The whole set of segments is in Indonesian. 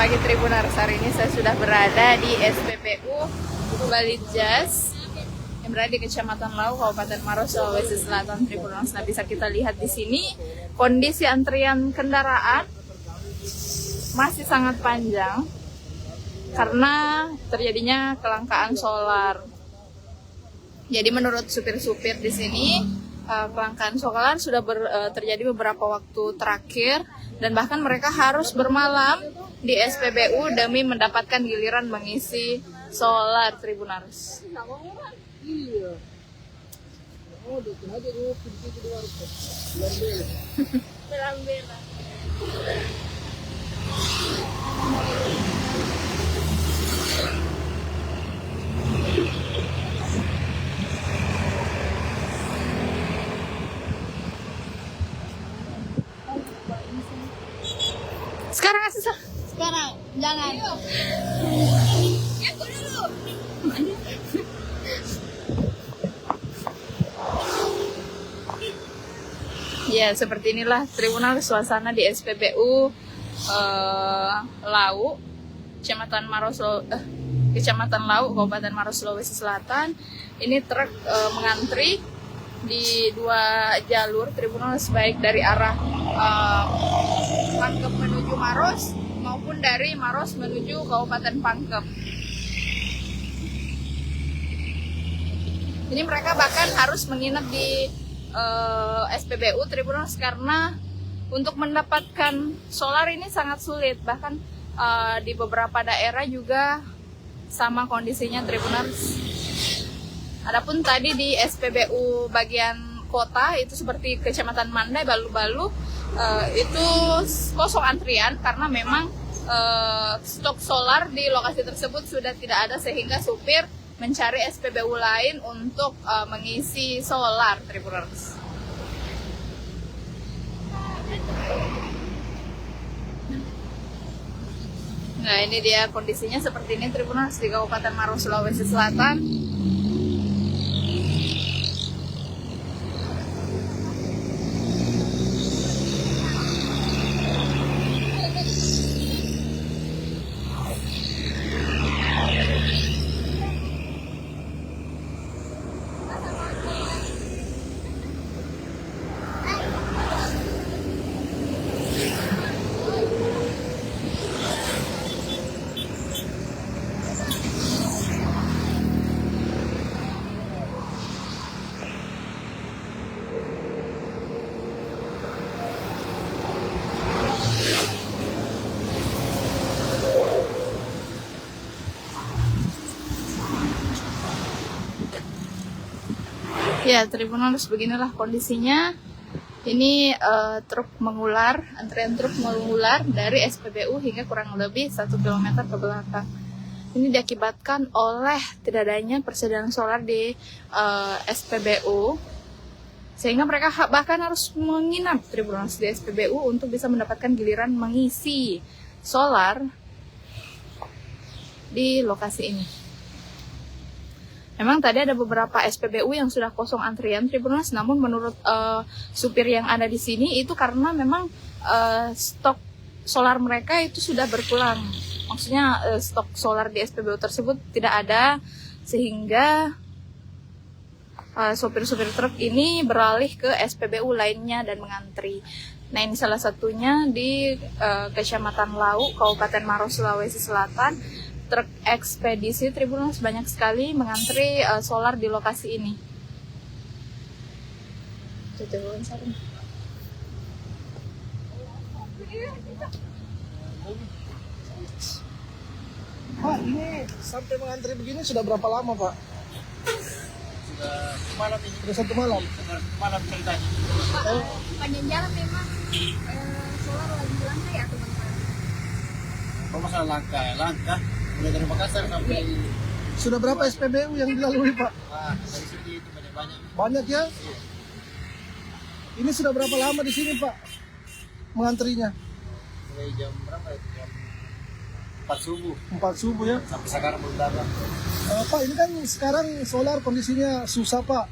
pagi Tribuners, hari ini saya sudah berada di SPBU Balidjas yang berada di Kecamatan Lau, Kabupaten Maros, Sulawesi Selatan. Tribuners, nah bisa kita lihat di sini kondisi antrian kendaraan masih sangat panjang karena terjadinya kelangkaan solar. Jadi menurut supir-supir di sini kelangkaan solar sudah terjadi beberapa waktu terakhir dan bahkan mereka harus bermalam di SPBU demi mendapatkan giliran mengisi solar. Tribuners. Sekarang nggak susah. Sekarang jangan. Ya, seperti inilah Tribunal suasana di SPBU Lau, Kecamatan Lau, Kabupaten Maros, Sulawesi Selatan. Ini truk mengantri di dua jalur Tribunal, baik dari arah Pangkep menuju Maros maupun dari Maros menuju Kabupaten Pangkep. Ini mereka bahkan harus menginap di SPBU Tribunals karena untuk mendapatkan solar ini sangat sulit. Bahkan di beberapa daerah juga sama kondisinya Tribunals. Adapun tadi di SPBU bagian kota itu seperti Kecamatan Mandai, Balu-Balu, itu kosong antrian karena memang stok solar di lokasi tersebut sudah tidak ada sehingga supir mencari SPBU lain untuk mengisi solar. Tribuners. Nah, ini dia kondisinya seperti ini Tribuners di Kabupaten Maros, Sulawesi Selatan. Ya, Tribunals, beginilah kondisinya. Ini truk mengular, antrian truk mengular dari SPBU hingga kurang lebih 1 km ke belakang. Ini diakibatkan oleh tidak adanya persediaan solar di SPBU, sehingga mereka bahkan harus menginap Tribunals di SPBU untuk bisa mendapatkan giliran mengisi solar di lokasi ini. Memang tadi ada beberapa SPBU yang sudah kosong antrian Tribunals, namun menurut supir yang ada di sini itu karena memang stok solar mereka itu sudah berkurang. Maksudnya stok solar di SPBU tersebut tidak ada, sehingga supir-supir truk ini beralih ke SPBU lainnya dan mengantri. Nah, ini salah satunya di Kecamatan Lau, Kabupaten Maros, Sulawesi Selatan. Truk ekspedisi Tribunals banyak sekali mengantri solar di lokasi ini. Pak, ini sampai mengantri begini sudah berapa lama, Pak? Sudah malam ini. Sudah 1 malam. Malam ceritanya. Panjang jalan memang solar lagi langka ya teman-teman. Kalau masalah langka, mulai dari Makassar sampai Sudah berapa SPBU yang dilalui, Pak? dari sini itu banyak-banyak. Banyak ya? Iya. Ini sudah berapa lama di sini, Pak? Mengantrinya? Mulai jam berapa ya? Jam 4 subuh 4 subuh ya? sampai sekarang belum datang. Pak, ini kan sekarang solar kondisinya susah, Pak.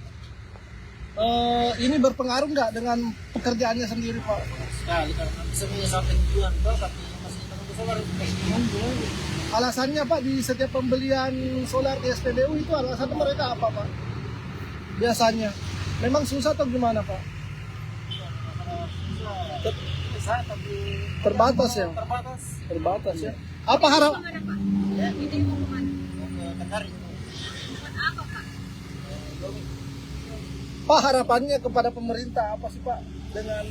Ini berpengaruh nggak dengan pekerjaannya sendiri, Pak? Sekali karena bisa sampai tujuan, tapi masih menunggu solar. Alasannya Pak di setiap pembelian solar di SPBU itu alasannya mereka apa Pak? Biasanya memang susah atau gimana Pak? Bisa tapi Terbatas ya? Terbatas ya. Apa harap? Kemana Pak? Itu mau kemana? Kendari. Buat apa Pak? Pak harapannya kepada pemerintah apa sih Pak dengan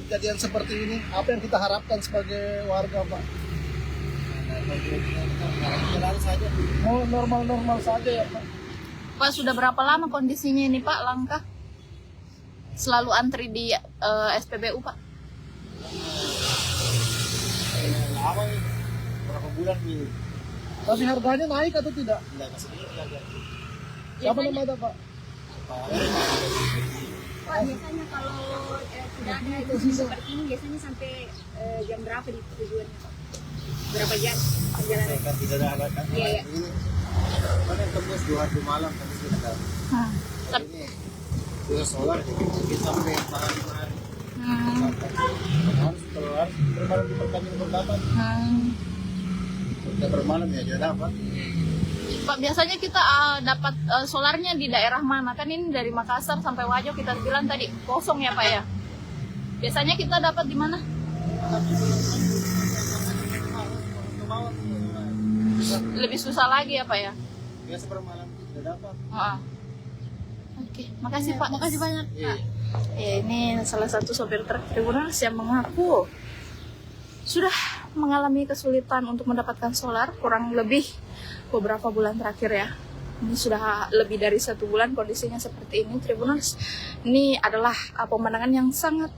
kejadian seperti ini? Apa yang kita harapkan sebagai warga Pak? Jalan saja. Mau normal-normal saja ya Pak? Pak, sudah berapa lama kondisinya ini Pak langka? Selalu antri di SPBU Pak? Lama nih. Berapa bulan nih? Tapi harganya naik atau tidak? Tidak kasih ini aja. Siapa namanya Pak? Pak, biasanya kalau tidak ada itu seperti ini biasanya sampai jam berapa di tujuannya Pak? Berapa jam perjalanan? Kan tidak ada alat kan? Iya, iya. Ini kan yang tembus 2 hari malam tembus sudah ada. Hmm. Ini sudah solar kita sampai malam 5 hari. Harus kalau harus bermalam di pertandingan berdapat. Kita bermalam ya dia dapat. Pak, biasanya kita dapat solarnya di daerah mana? Kan ini dari Makassar sampai Wajo kita bilang tadi kosong ya Pak ya? Biasanya kita dapat di mana? Lebih susah lagi ya Pak ya? Biasa bermalam tidak dapat. Oke, makasih Pak. Makasih banyak. Iya. Ya, ini salah satu sopir truk Tribuners yang mengaku sudah mengalami kesulitan untuk mendapatkan solar kurang lebih beberapa bulan terakhir ya. Ini sudah lebih dari 1 bulan kondisinya seperti ini Tribuners. Ini adalah pemandangan yang sangat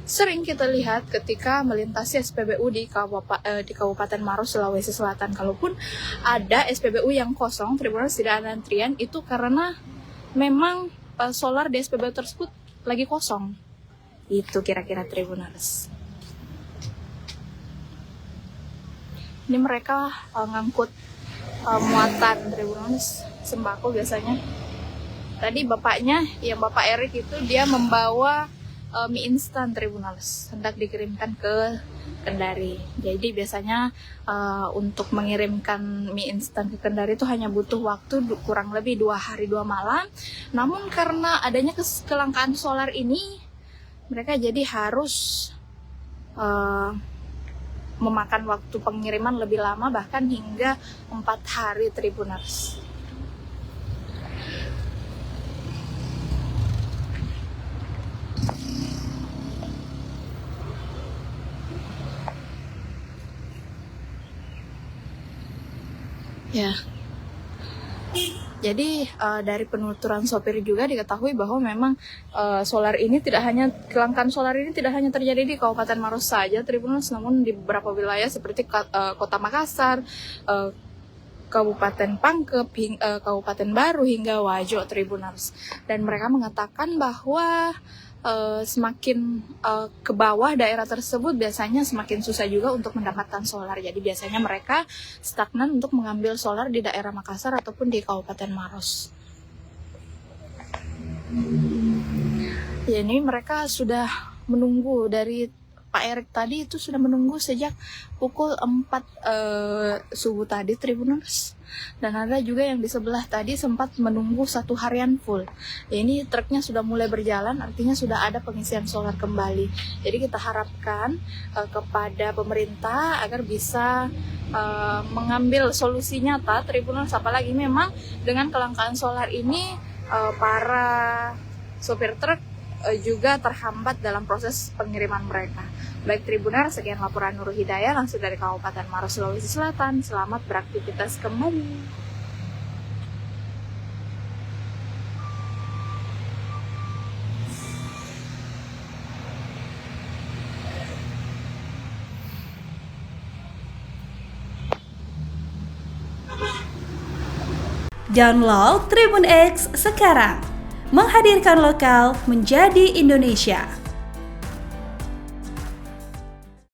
sering kita lihat ketika melintasi SPBU di Kabupaten Maros, Sulawesi Selatan. Kalaupun ada SPBU yang kosong, Tribuners tidak ada antrian, itu karena memang solar di SPBU tersebut lagi kosong. Itu kira-kira Tribuners. Ini mereka ngangkut muatan Tribuners sembako biasanya. Tadi bapaknya, yang Bapak Erik itu dia membawa mie instan Tribuners, hendak dikirimkan ke Kendari. Jadi biasanya untuk mengirimkan mie instan ke Kendari itu hanya butuh waktu kurang lebih 2 hari 2 malam. Namun karena adanya kelangkaan solar ini, mereka jadi harus memakan waktu pengiriman lebih lama, bahkan hingga 4 hari Tribuners. Ya, jadi dari penuturan sopir juga diketahui bahwa memang solar ini tidak hanya kelangkaan solar ini tidak hanya terjadi di Kabupaten Maros saja Tribuners, namun di beberapa wilayah seperti Kota Makassar, Kabupaten Pangkep, Kabupaten Baru hingga Wajo Tribuners. Dan mereka mengatakan bahwa semakin ke bawah daerah tersebut biasanya semakin susah juga untuk mendapatkan solar. Jadi biasanya mereka stagnan untuk mengambil solar di daerah Makassar ataupun di Kabupaten Maros. Ya, ini mereka sudah menunggu dari Pak Erik tadi itu sudah menunggu sejak pukul 4 subuh tadi Tribuners. Dan ada juga yang di sebelah tadi sempat menunggu 1 harian full. Ya, ini truknya sudah mulai berjalan, artinya sudah ada pengisian solar kembali. Jadi kita harapkan kepada pemerintah agar bisa mengambil solusi nyata Tribuners. Apalagi memang dengan kelangkaan solar ini para sopir truk juga terhambat dalam proses pengiriman mereka. Baik Tribuners, sekian laporan Nur Hidayah langsung dari Kabupaten Maros, Sulawesi Selatan. Selamat beraktivitas kembali. Download Tribun X sekarang, menghadirkan lokal menjadi Indonesia.